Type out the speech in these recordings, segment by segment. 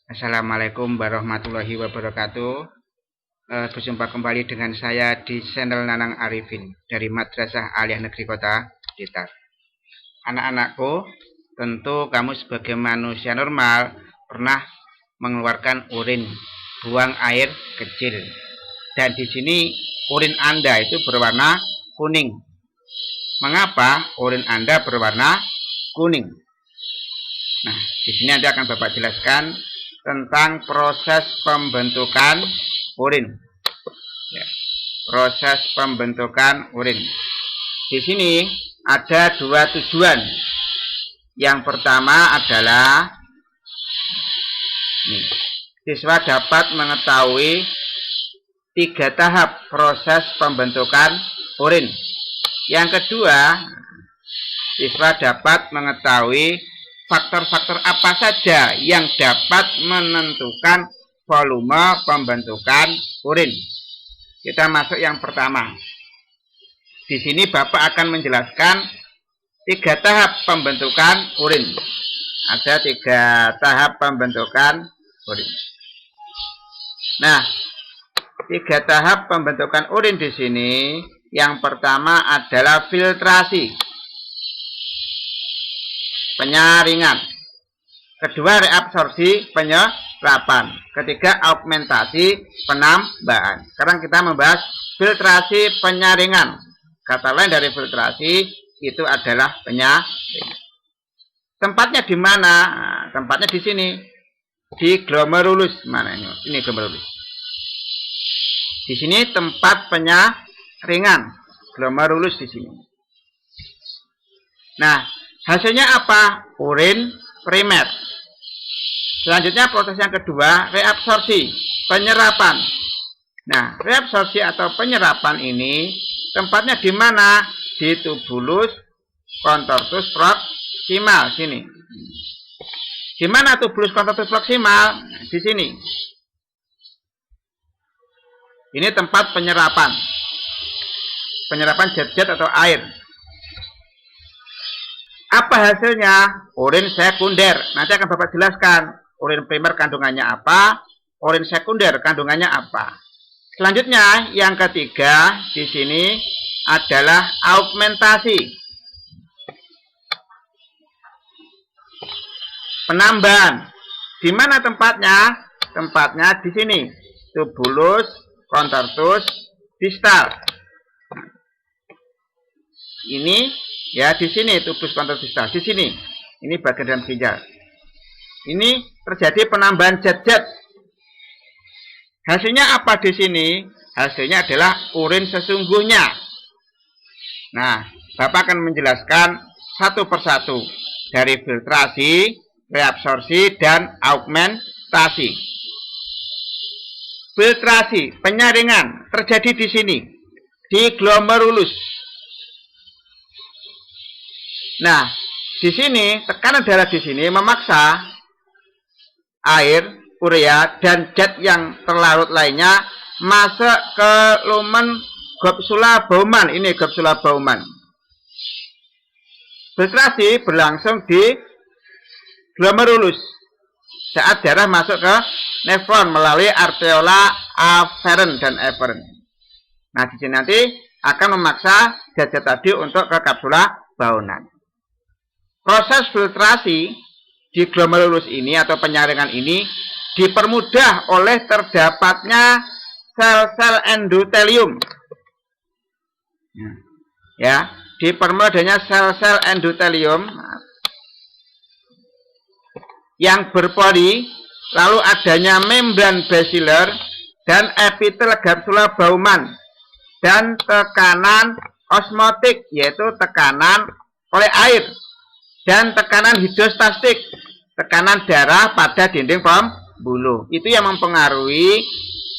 Assalamualaikum warahmatullahi wabarakatuh. Berjumpa kembali dengan saya di channel Nanang Arifin dari Madrasah Aliyah Negeri Kota Blitar. Anak-anakku, tentu kamu sebagai manusia normal pernah mengeluarkan urin, buang air kecil. Dan di sini urin Anda itu berwarna kuning. Mengapa urin Anda berwarna kuning? Nah, di sini nanti akan Bapak jelaskan tentang proses pembentukan urin. Ya, proses pembentukan urin. Di sini ada dua tujuan. Yang pertama adalah siswa dapat mengetahui 3 tahap proses pembentukan urin. Yang kedua, siswa dapat mengetahui faktor-faktor apa saja yang dapat menentukan volume pembentukan urin. Kita masuk yang pertama. Di sini Bapak akan menjelaskan 3 tahap pembentukan urin. Ada 3 tahap pembentukan urin. Nah, 3 tahap pembentukan urin di sini. Yang pertama adalah filtrasi, penyaringan. Kedua, reabsorpsi, penyerapan. Ketiga, augmentasi, penambahan. Sekarang kita membahas filtrasi penyaringan. Kata lain dari filtrasi itu adalah penyaringan. Tempatnya di mana? Nah, tempatnya di sini, di glomerulus. Mana ini? Ini glomerulus. Di sini tempat penyaringan, glomerulus di sini. Nah, hasilnya apa? Urin primer. Selanjutnya proses yang kedua, reabsorpsi, penyerapan. Nah, reabsorpsi atau penyerapan ini tempatnya di mana? Di tubulus contortus proximal sini. Di mana tubulus contortus proximal? Di sini. Ini tempat penyerapan. Penyerapan zat-zat atau air. Apa hasilnya? Urin sekunder. Nanti akan Bapak jelaskan. Urin primer kandungannya apa? Urin sekunder kandungannya apa? Selanjutnya, yang ketiga di sini adalah augmentasi. Penambahan. Di mana tempatnya? Tempatnya di sini. Tubulus contortus distal. Ini ya di sini tubulus contortus distal. Di sini. Ini bagian dalam ginjal. Ini terjadi penambahan zat-zat. Hasilnya apa di sini? Hasilnya adalah urin sesungguhnya. Nah, Bapak akan menjelaskan satu persatu dari filtrasi, reabsorpsi, dan augmentasi. Filtrasi, penyaringan terjadi di sini, di glomerulus. Nah, di sini tekanan darah di sini memaksa air, urea, dan zat yang terlarut lainnya masuk ke lumen Gobsula Bowman. Ini Gobsula Bowman. Filtrasi berlangsung di glomerulus saat darah masuk ke nefron melalui arteriola afferent dan efferent. Nah, di sini nanti akan memaksa zat-zat tadi untuk ke kapsula Bowman. Proses filtrasi di glomerulus ini atau penyaringan ini dipermudah oleh terdapatnya sel-sel endotelium. Ya, dipermudahnya sel-sel endotelium yang berpori, lalu adanya membran basilar dan epitel Gobsula Bowman, dan tekanan osmotik, yaitu tekanan oleh air, dan tekanan hidrostastik, tekanan darah pada dinding pembuluh. Itu yang mempengaruhi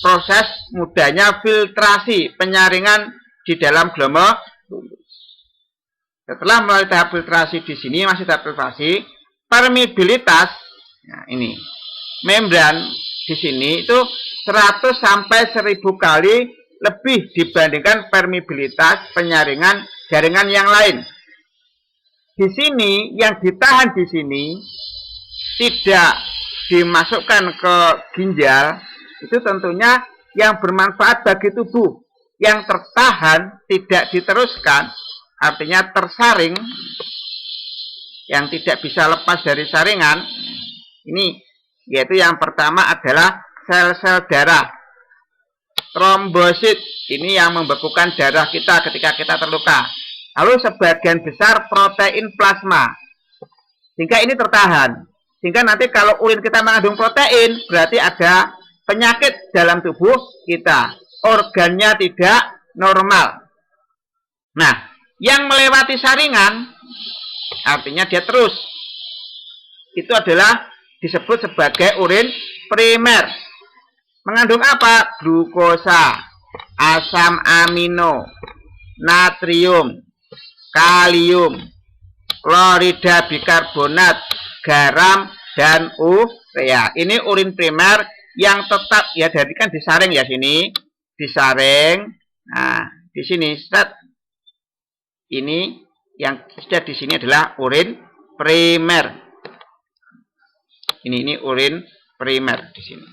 proses mudahnya filtrasi penyaringan di dalam glomerulus. Setelah melalui tahap filtrasi di sini, masih tahap filtrasi, permeabilitas, nah ini membran di sini itu 100 sampai 1000 kali lebih dibandingkan permeabilitas penyaringan jaringan yang lain. Di sini yang ditahan di sini tidak dimasukkan ke ginjal, itu tentunya yang bermanfaat bagi tubuh. Yang tertahan, tidak diteruskan, artinya tersaring, yang tidak bisa lepas dari saringan, ini yaitu yang pertama adalah sel-sel darah. Trombosit, ini yang membekukan darah kita ketika kita terluka. Lalu sebagian besar protein plasma, sehingga ini tertahan. Sehingga nanti kalau urin kita mengandung protein, berarti ada penyakit dalam tubuh kita. Organnya tidak normal. Nah, yang melewati saringan, artinya dia terus. Itu adalah disebut sebagai urin primer. Mengandung apa? Glukosa, asam amino, natrium, kalium, klorida bikarbonat, garam, dan urea. Ini urin primer yang tetap ya, jadi kan disaring ya sini, disaring. Nah, di sini set. Ini yang sudah di sini adalah urin primer. Ini urin primer di sini.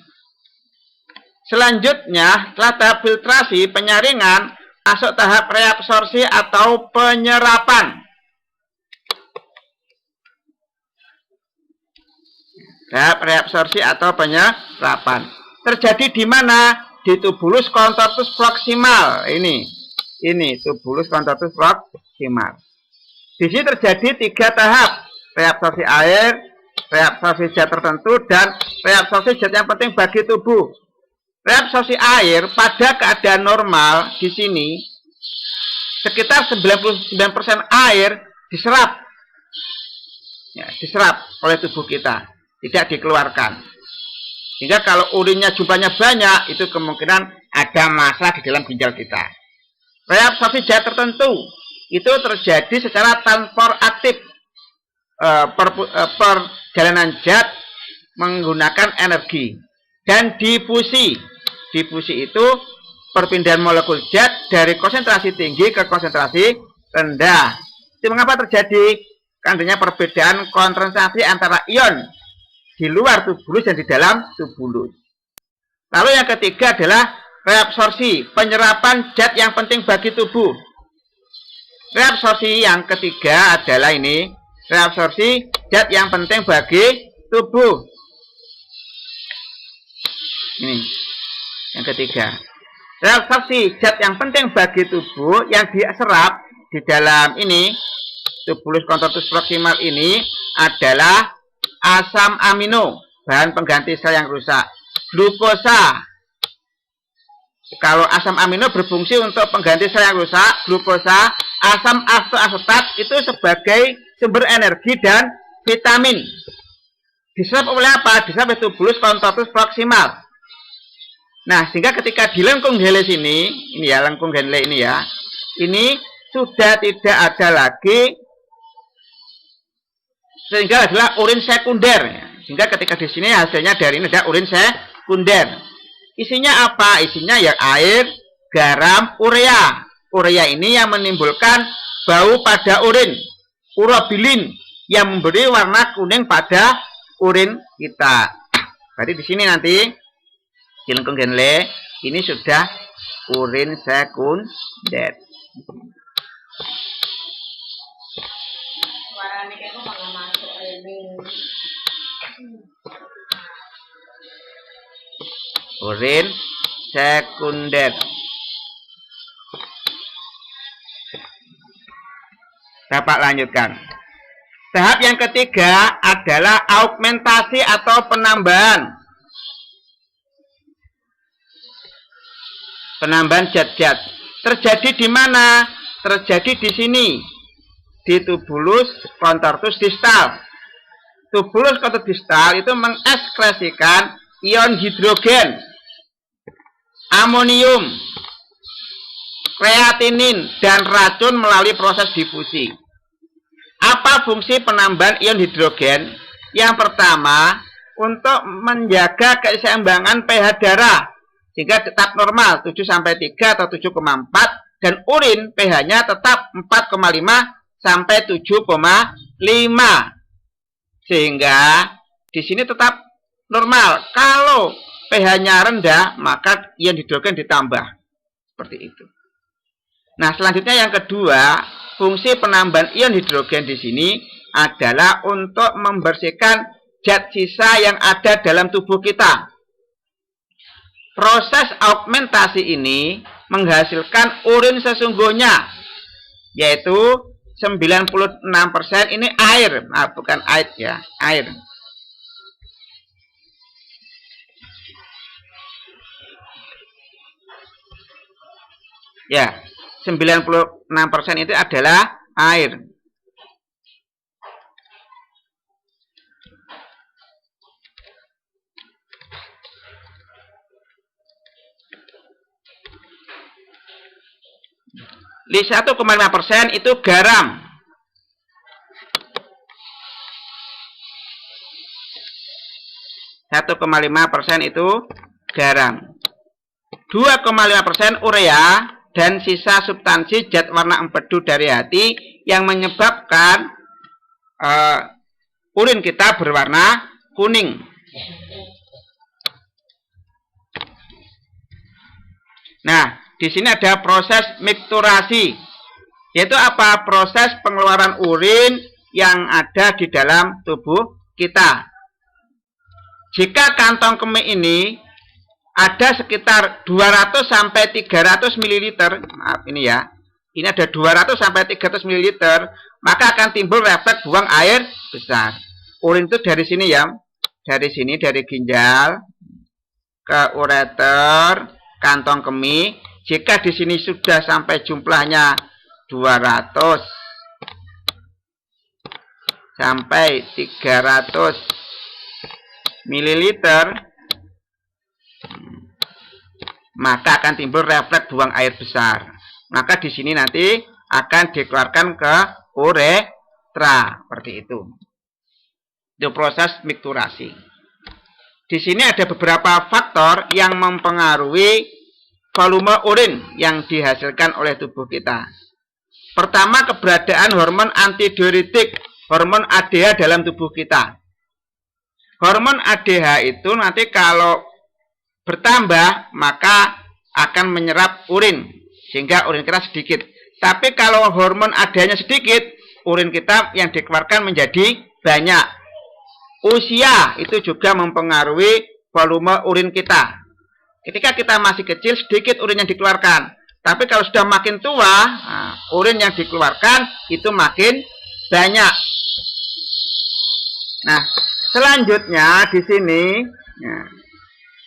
Selanjutnya, setelah tahap filtrasi, penyaringan, masuk tahap reabsorpsi atau penyerapan. Tahap reabsorpsi atau penyerapan terjadi di mana? Di tubulus contortus proximal. Ini tubulus contortus proximal. Di sini terjadi 3 tahap: reabsorpsi air, reabsorpsi zat tertentu, dan reabsorpsi zat yang penting bagi tubuh. Reabsorpsi air pada keadaan normal di sini sekitar 99% air diserap. Ya, diserap oleh tubuh kita, tidak dikeluarkan. Sehingga kalau urinnya jumlahnya banyak, itu kemungkinan ada masalah di dalam ginjal kita. Reabsorpsi zat tertentu itu terjadi secara transport aktif, perjalanan zat menggunakan energi. Dan difusi. Difusi itu perpindahan molekul zat dari konsentrasi tinggi ke konsentrasi rendah. Itu mengapa terjadi? Karena perbedaan konsentrasi antara ion di luar tubulus dan di dalam tubulus. Lalu yang ketiga adalah reabsorpsi, penyerapan zat yang penting bagi tubuh. Reabsorpsi yang ketiga adalah ini, reabsorpsi zat yang penting bagi tubuh. Ini yang ketiga. Reabsorpsi zat yang penting bagi tubuh yang diserap di dalam ini, tubulus contortus proximal ini adalah asam amino, bahan pengganti sel yang rusak. Glukosa, kalau asam amino berfungsi untuk pengganti sel yang rusak. Glukosa, asam asetat itu sebagai sumber energi dan vitamin. Diserap oleh apa? Diserap oleh tubulus contortus proximal. Nah, sehingga ketika di lengkung Henle ini ya, lengkung Henle ini ya, ini sudah tidak ada lagi, sehingga adalah urin sekunder. Sehingga ketika di sini hasilnya dari ini ada urin sekunder. Isinya apa? Isinya ya air, garam, urea. Urea ini yang menimbulkan bau pada urin, urobilin, yang memberi warna kuning pada urin kita. Berarti di sini nanti di lengkung Henle ini sudah urin sekunder. Urin sekunder. Dapat lanjutkan. Tahap yang ketiga adalah augmentasi atau penambahan. Penambahan zat-zat. Terjadi di mana? Terjadi di sini. Di tubulus contortus distal. Tubulus contortus distal itu mengekskresikan ion hidrogen, amonium, kreatinin, dan racun melalui proses difusi. Apa fungsi penambahan ion hidrogen? Yang pertama, untuk menjaga keseimbangan pH darah sehingga tetap normal 7-3 atau 7,4, dan urin pH-nya tetap 4,5 sampai 7,5. Sehingga di sini tetap normal. Kalau pH-nya rendah, maka ion hidrogen ditambah. Seperti itu. Nah, selanjutnya yang kedua, fungsi penambahan ion hidrogen di sini adalah untuk membersihkan zat sisa yang ada dalam tubuh kita. Proses augmentasi ini menghasilkan urin sesungguhnya, yaitu 96% ini air, bukan air ya, air. Ya, 96% itu adalah air. Di 1,5% itu garam. itu garam. 2,5% urea dan sisa substansi zat warna empedu dari hati yang menyebabkan urin kita berwarna kuning. Nah, di sini ada proses mikturasi, yaitu apa? Proses pengeluaran urin yang ada di dalam tubuh kita. Jika kantong kemih ini ada sekitar 200 sampai 300 ml, maaf ini ya, ini ada 200 sampai 300 ml, maka akan timbul refleks buang air besar. Urin itu dari sini ya, dari sini, dari ginjal ke ureter, kantong kemih. Jika di sini sudah sampai jumlahnya 200 sampai 300 ml, maka akan timbul refleks buang air besar. Maka di sini nanti akan dikeluarkan ke uretra, seperti itu. Itu proses mikturasi. Di sini ada beberapa faktor yang mempengaruhi volume urin yang dihasilkan oleh tubuh kita. Pertama, keberadaan hormon antidiuretik, hormon ADH dalam tubuh kita. Hormon ADH itu nanti kalau bertambah, maka akan menyerap urin, sehingga urin kita sedikit. Tapi kalau hormon ADH-nya sedikit, urin kita yang dikeluarkan menjadi banyak. Usia itu juga mempengaruhi volume urin kita. Ketika kita masih kecil, sedikit urin yang dikeluarkan. Tapi kalau sudah makin tua, urin yang dikeluarkan itu makin banyak. Nah, selanjutnya di sini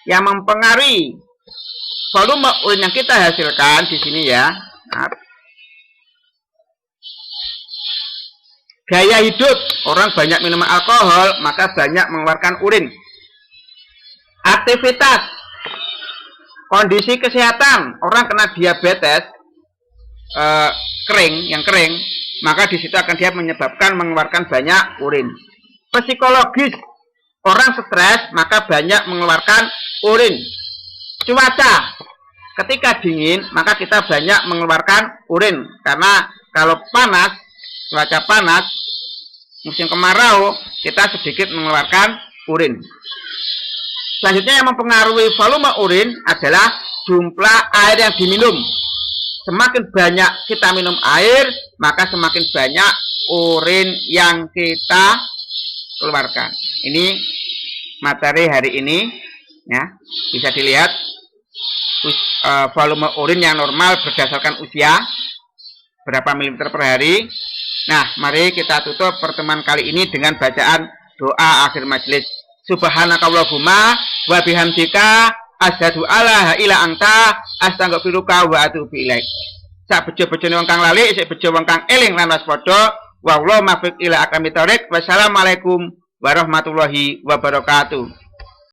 yang mempengaruhi volume urin yang kita hasilkan di sini ya. Gaya hidup, orang banyak minum alkohol, maka banyak mengeluarkan urin. Aktivitas, kondisi kesehatan, orang kena diabetes kering, maka di situ akan dia menyebabkan mengeluarkan banyak urin. Psikologis, orang stres maka banyak mengeluarkan urin. Cuaca, ketika dingin maka kita banyak mengeluarkan urin, karena kalau panas, cuaca panas, musim kemarau, kita sedikit mengeluarkan urin. Selanjutnya yang mempengaruhi volume urin adalah jumlah air yang diminum. Semakin banyak kita minum air, maka semakin banyak urin yang kita keluarkan. Ini materi hari ini, ya, bisa dilihat volume urin yang normal berdasarkan usia, berapa milimeter per hari. Nah, mari kita tutup pertemuan kali ini dengan bacaan doa akhir majelis. Subhanakallahumma wa bihamdika asyhadu alla ilaha illa anta astaghfiruka wa atubu ilaik. Sak bejo-bejone wong kang lali, isih bejo wong kang eling lan waspada. Wallahu muwaffiq ila aqwamit thoriq. Wassalamualaikum warahmatullahi wabarakatuh.